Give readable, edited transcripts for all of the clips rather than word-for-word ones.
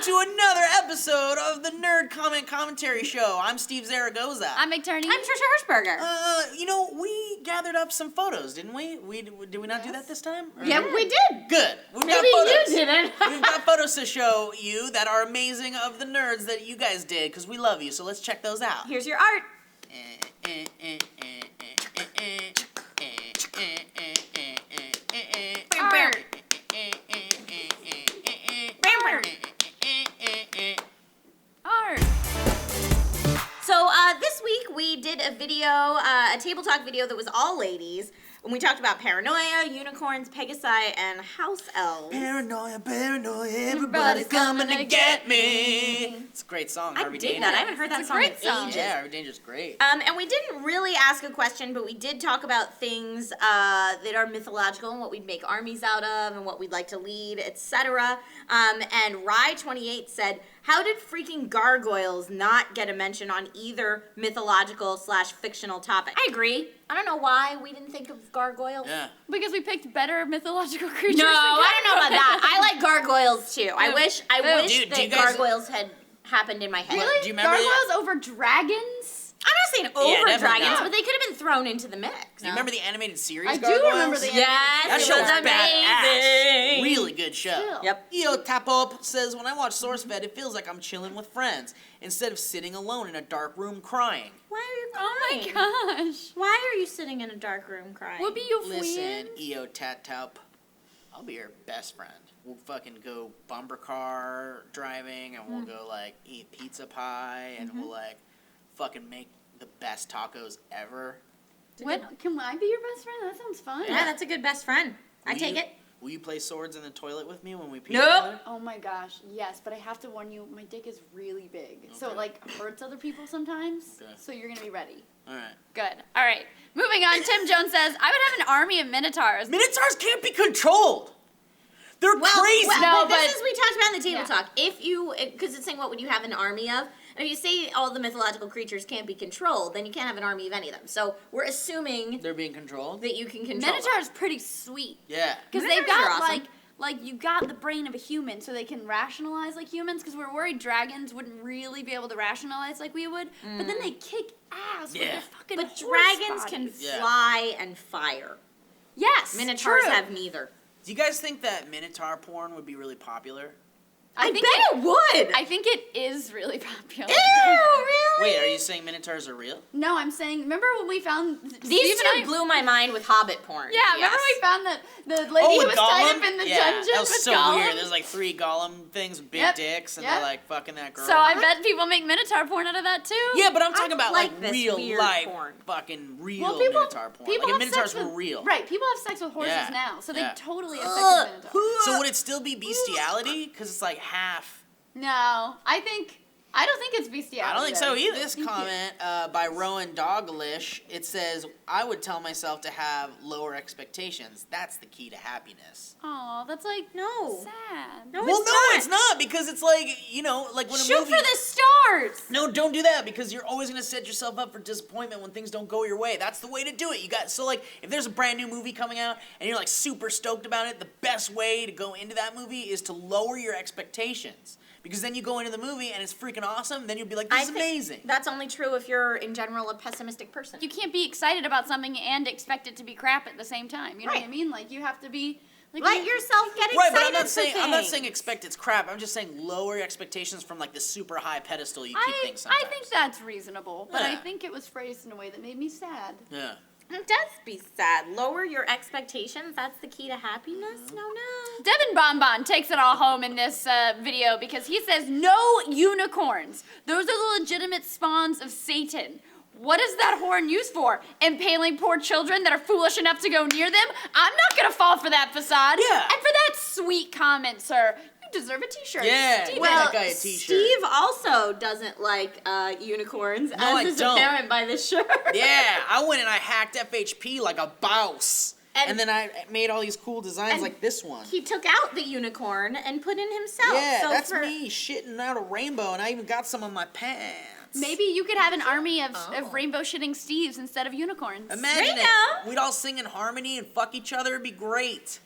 welcome to another episode of the Nerd Comment Commentary Show. I'm Steve Zaragoza. I'm McTurney. I'm Trisha Hirschberger. We gathered up some photos, didn't we? Did we not do that this time? Yeah, we did. Good. We've got Maybe photos. you didn't. We've got photos to show you that are amazing of the nerds that you guys did, because we love you, so let's check those out. Here's your art. Art. Art. So this week we did a video, a table talk video that was all ladies, and we talked about paranoia, unicorns, pegasi, and house elves. Paranoia, everybody's coming to get me. It's a great song, I Harvey dig Danger. that. I haven't heard that It's a song great in song. ages. Yeah, Harvey Danger's great. And we didn't really ask a question, but we did talk about things that are mythological and what we'd make armies out of and what we'd like to lead, etc. And Rye28 said, how did freaking gargoyles not get a mention on either mythological/fictional topic? I agree. I don't know why we didn't think of gargoyles. Yeah. Because we picked better mythological creatures. No, than I don't know about that. I like gargoyles too. I wish Dude, do you that guys- gargoyles had happened in my head. Really? Do you remember Gargoyles over dragons? I'm not saying over definitely dragons, not. but they could have been thrown into the mix. Do you remember the animated series I do Gargoyles? remember the Yes, That it show's was badass. amazing. Really good show. Still. Yep. Eo Tapop says, when I watch SourceFed, it feels like I'm chilling with friends instead of sitting alone in a dark room crying. Why are you Oh crying? my gosh. Why are you sitting in a dark room crying? What be your Listen, friend? Eo Tataup, I'll be your best friend. We'll fucking go bumper car driving, and we'll go, like, eat pizza pie, and we'll, like, fucking make the best tacos ever. What? Can I be your best friend? That sounds fun. Yeah, that's a good best friend. I Will take you- it. Will you play swords in the toilet with me when we pee Nope. together? Oh my gosh, yes, but I have to warn you, my dick is really big. So it Okay. like hurts other people sometimes. Okay. So you're gonna be ready. Alright. Good. All right. Moving on, Tim Jones says, I would have an army of Minotaurs. Minotaurs can't be controlled! They're crazy! No, but this but- is, we talked about in the table Yeah. talk. If you, because it's saying what would you have an army of? And if you say all the mythological creatures can't be controlled, then you can't have an army of any of them. So we're assuming They're being controlled? that you can control them. Minotaur's pretty sweet. Yeah. Because they've Minotaurs are got awesome. like you got the brain of a human, so they can rationalize like humans. Because we're worried dragons wouldn't really be able to rationalize like we would. But then they kick ass with Yeah. their fucking But horse dragons can bodies. Yeah. fly and fire. Yes, Minotaurs true. have neither. Do you guys think that Minotaur porn would be really popular? I think bet it would. I think it is really popular. Ew, really? Wait, are you saying Minotaurs are real? No, I'm saying. Remember when we found These Steve and two I- blew my mind with Hobbit porn. Yeah, remember Yes. we found that the lady who with was tied up in the yeah, dungeon that was with so Gollum? weird. There's like 3 Gollum things with big Yep, dicks, and yep. they're like fucking that girl. So I bet people make Minotaur porn out of that too. yeah, but I'm talking about like like this real weird life, porn. fucking real Well, people, Minotaur porn. people Like if have Minotaurs sex were with, real. Right, people have sex with horses Yeah, now, so they yeah. totally have sex with Minotaurs. So would it still be bestiality? Because it's like half. No, I don't think it's bestiality. I don't think so though. either. This comment by Rowan Doggalish, it says, I would tell myself to have lower expectations. That's the key to happiness. Aw, that's like No. sad. No, Well, it's no, not. it's not, because it's like, like when a Shoot movie... for the stars. No, don't do that, because you're always going to set yourself up for disappointment when things don't go your way. That's the way to do it. So like, if there's a brand new movie coming out, and you're like super stoked about it, the best way to go into that movie is to lower your expectations. Because then you go into the movie and it's freaking awesome, then you'll be like, this is think amazing. That's only true if you're, in general, a pessimistic person. You can't be excited about something and expect it to be crap at the same time. You know what I Right. mean? Like you have to be. Like, Let yourself get Right, excited but I'm not for saying things. expect it's crap. I'm just saying lower your expectations from like the super high pedestal you keep things I sometimes. think that's reasonable, but I Yeah. think it was phrased in a way that made me sad. Yeah. It does be sad. Lower your expectations. That's the key to happiness. Mm-hmm. No. Devin Bonbon takes it all home in this video because he says no unicorns. Those are the legitimate spawns of Satan. What is that horn used for? Impaling poor children that are foolish enough to go near them? I'm not gonna fall for that facade. Yeah. And for that sweet comment, sir, you deserve a t-shirt. Yeah. Steven. Well, Well, that guy a t-shirt. Steve also doesn't like unicorns, No, I as is don't. apparent by this shirt. Yeah, I went and I hacked FHP like a boss. And- And then I made all these cool designs and like this one. He took out the unicorn and put in himself. Yeah, so that's for, me shitting out a rainbow, and I even got some on my pants. Maybe you could have an army of Oh. rainbow shitting Steves instead of unicorns. Imagine There you it. go. We'd all sing in harmony and fuck each other. It'd be great.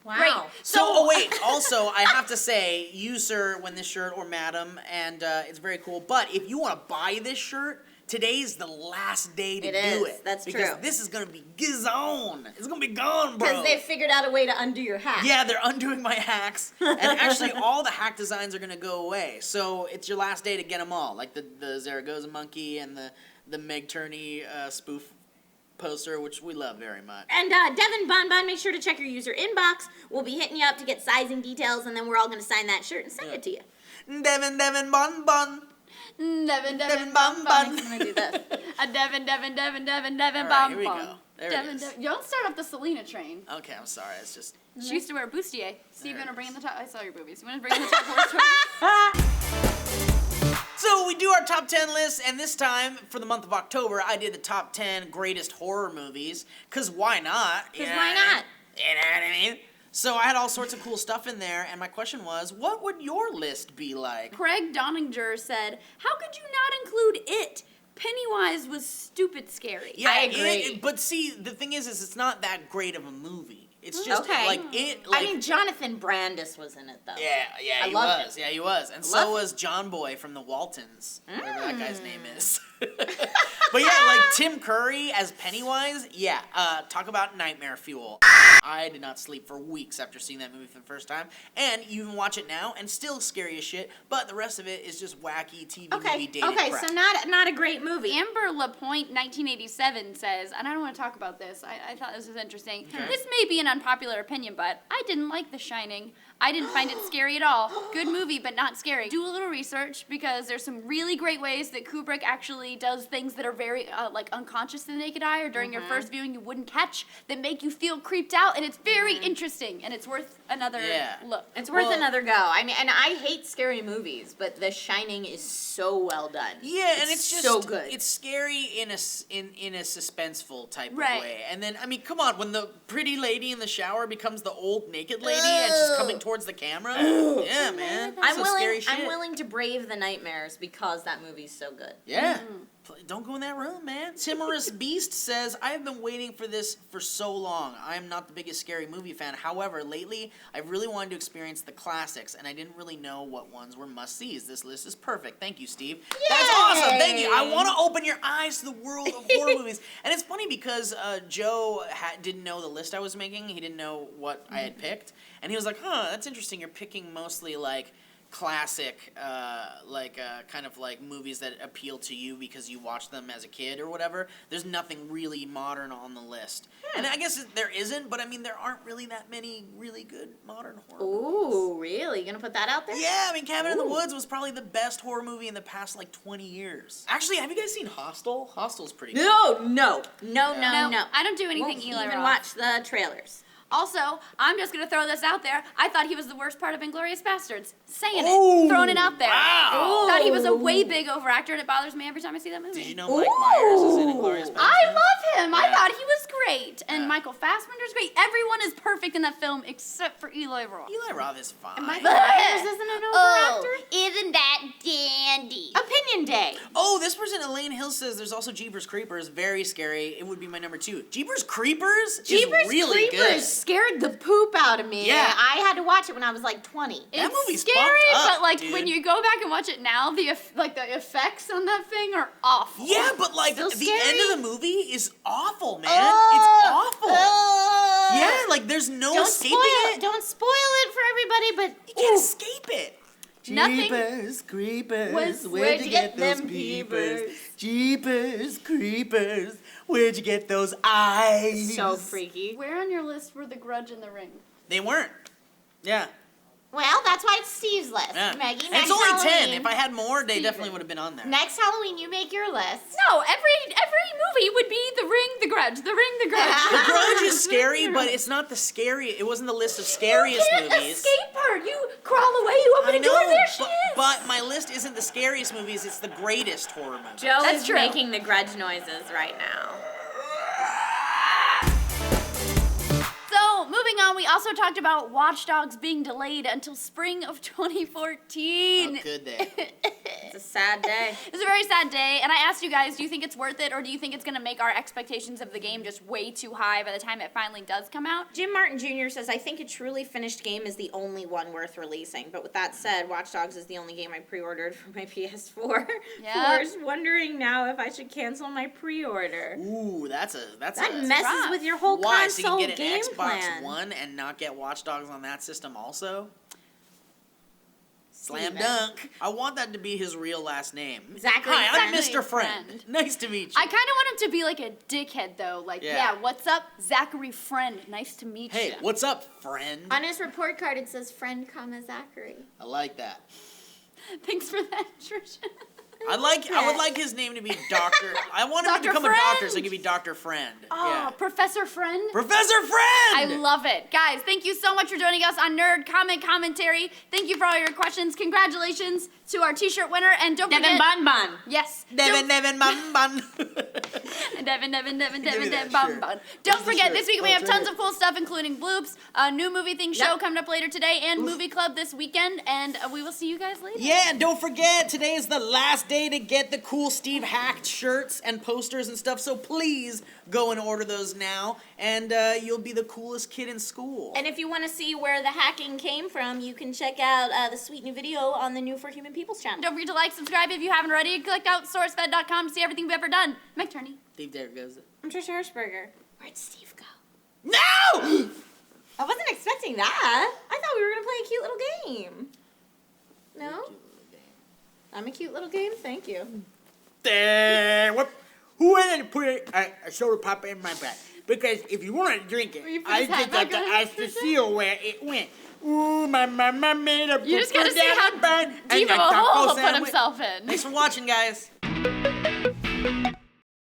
Wow. Great. So, wait, also, I have to say, you, sir, win this shirt, or madam, and it's very cool. But if you want to buy this shirt, today's the last day to do it. That's because true. this is going to be gone. It's going to be gone, bro. Because they figured out a way to undo your hat. Yeah, they're undoing my hacks. And actually, all the hack designs are going to go away. So it's your last day to get them all. Like the Zaragoza monkey and the Meg Turney spoof poster, which we love very much. And Devin Bonbon, make sure to check your user inbox. We'll be hitting you up to get sizing details, and then we're all going to sign that shirt and send it to you. Devin Bon Bon. Devin Devin Bum Bum Bum. Bum. I'm going to do this. A Devin All right, Bum here we Bum. go. There it Devin, is. you don't start off the Selena train. Okay, I'm sorry. It's just... She used to wear bustier. Steve, you There want to it bring in is. the top? I saw your boobies. You want to bring in the top horse story? So we do our top 10 list, and this time, for the month of October, I did the top 10 greatest horror movies. Because why not? Because why not? You know what I mean? So I had all sorts of cool stuff in there, and my question was, what would your list be like? Craig Doninger said, "How could you not include it? Pennywise was stupid scary." Yeah, I agree. but see, the thing is it's not that great of a movie. It's just, Okay. like, it, like... I mean, Jonathan Brandis was in it, though. Yeah, I he loved was. it. Yeah, he was. And Loved so it. was John Boy from the Waltons, whatever that guy's name is. But yeah, like Tim Curry as Pennywise, yeah, talk about nightmare fuel. I did not sleep for weeks after seeing that movie for the first time. And you even watch it now, and still scary as shit, but the rest of it is just wacky TV movie dated crap. so not a great movie. Amber LaPointe, 1987, says, and I don't want to talk about this. I thought this was interesting. This may be an unpopular opinion, but I didn't like The Shining. I didn't find it scary at all. Good movie, but not scary. Do a little research, because there's some really great ways that Kubrick actually does things that are very like unconscious to the naked eye, or during your first viewing you wouldn't catch, that make you feel creeped out, and it's very interesting, and it's worth another look. It's worth another go. I mean, and I hate scary movies, but The Shining is so well done. Yeah, and it's just so good. It's scary in a suspenseful type Right. of way. And then I mean, come on, when the pretty lady in the shower becomes the old naked lady and she's coming towards the camera. Yeah, man. I'm Some willing. scary shit. I'm willing to brave the nightmares because that movie's so good. Yeah. Don't go in that room, man. Timorous Beast says, I have been waiting for this for so long. I am not the biggest scary movie fan. However, lately, I've really wanted to experience the classics, and I didn't really know what ones were must-sees. This list is perfect. Thank you, Steve. That's awesome. Thank you. I want to open your eyes to the world of horror movies. And it's funny because Joe didn't know the list I was making. He didn't know what I had picked. And he was like, that's interesting. You're picking mostly, like, classic, kind of like movies that appeal to you because you watched them as a kid or whatever. There's nothing really modern on the list. And I guess there isn't, but I mean, there aren't really that many really good modern horror movies. Ooh, really? You gonna put that out there? Yeah, I mean, Cabin in the Woods was probably the best horror movie in the past, like, 20 years. Actually, have you guys seen Hostel? Hostel's pretty good. No. I don't do anything Won't Eli even Roth. watch the trailers. Also, I'm just going to throw this out there. I thought he was the worst part of Inglourious Bastards. Saying Ooh, it. Throwing it out there. wow. Thought he was a way big overactor, and it bothers me every time I see that movie. Did you know Mike Myers is in Inglourious Basterds? I love him. I Yeah. thought he was great. And Yeah. Michael Fassbender's great. Everyone is perfect in that film except for Eli Roth. Eli Roth is fine. Michael Myers isn't an overactor? Isn't that dandy? Opinion Day. Oh, this person, Elaine Hill, says there's also Jeepers Creepers. Very scary. It would be my number 2. Jeepers Creepers is really Creepers good. scared the poop out of me. Yeah. I had to watch it when I was like 20. That It's movie's scary, fucked up, but like dude. when you go back and watch it now, the effects on that thing are awful. Yeah, but like Still the scary? end of the movie is awful, man. It's awful. Yeah, like there's no Don't escaping spoil it. Don't spoil it for everybody, but You can't escape it. Nothing Jeepers Creepers, was where'd you get those them peepers? peepers? Jeepers Creepers, where'd you get those eyes? so freaky. Where on your list were The Grudge and The Ring? They weren't. Yeah. Well, that's why it's Steve's list, Yeah. Maggie. And Next it's only 10. Halloween, If I had more, they Steven. definitely would have been on there. next Halloween, you make your list. No, every movie would be The Ring, The Grudge, The Ring, The Grudge. The Grudge is scary, but it's not the scary. It wasn't the list of scariest You can't movies. escape her. You crawl away. You open I a door. know, There she is. but my list isn't the scariest movies. It's the greatest horror movies. Joe That's is true. making the grudge noises right now. So, moving on on, we also talked about Watch Dogs being delayed until spring of 2014. How could they? It's a sad day. It's a very sad day, and I asked you guys, do you think it's worth it, or do you think it's going to make our expectations of the game just way too high by the time it finally does come out? Jim Martin Jr. says, I think a truly finished game is the only one worth releasing. But with that said, Watch Dogs is the only game I pre-ordered for my PS4. Yep. For's wondering now if I should cancel my pre-order. Ooh, that's That a messes rough. with your whole why? So you console can get an game Xbox plan. One and not get Watch Dogs on that system also? Slam Steven. dunk. I want that to be his real last name. Exactly. Hi, I'm Exactly, Mr. Friend. Friend. Nice to meet you. I kind of want him to be like a dickhead, though. Like, Yeah. yeah, what's up, Zachary Friend? Nice to meet Hey, you. what's up, friend? On his report card, it says friend, Zachary. I like that. Thanks for that, Trisha. I would like his name to be Doctor. I want him to Dr. become a doctor, so he Friend. can be Dr. Friend. Oh, Yeah. Professor Friend? Professor Friend! I love it. Guys, thank you so much for joining us on Nerd Comment Commentary. Thank you for all your questions. Congratulations to our t-shirt winner. And don't forget... Devin Bon. Yes. Devin, bun, bun. Devin, that bum, shirt. bum. Don't Where's the forget, shirt? this week we Oh, have it's right tons here. of cool stuff, including bloops, a new movie thing show Yep. coming up later today, and movie club this weekend. And we will see you guys later. Yeah, and don't forget, today is the last day to get the cool Steve Hacked shirts and posters and stuff, so please go and order those now, and you'll be the coolest kid in school. And if you want to see where the hacking came from, you can check out the sweet new video on the New for Human People's channel. Don't forget to like, subscribe if you haven't already. Click out SourceFed.com to see everything we've ever done. Mike Turney. Steve, there goes it. I'm Trisha Hirschberger. Where'd Steve go? No! I wasn't expecting that. I thought we were going to play a cute little game. No? I'm a cute little game? Thank you. There. What? Who went and put a soda pop in my bag? Because if you want to drink it, Will you put I his hat just have back to on? ask the seal where it went. Ooh, my mama made a You just gotta see how bun deep and of a taco hole he'll put sandwich. himself in. Thanks for watching, guys.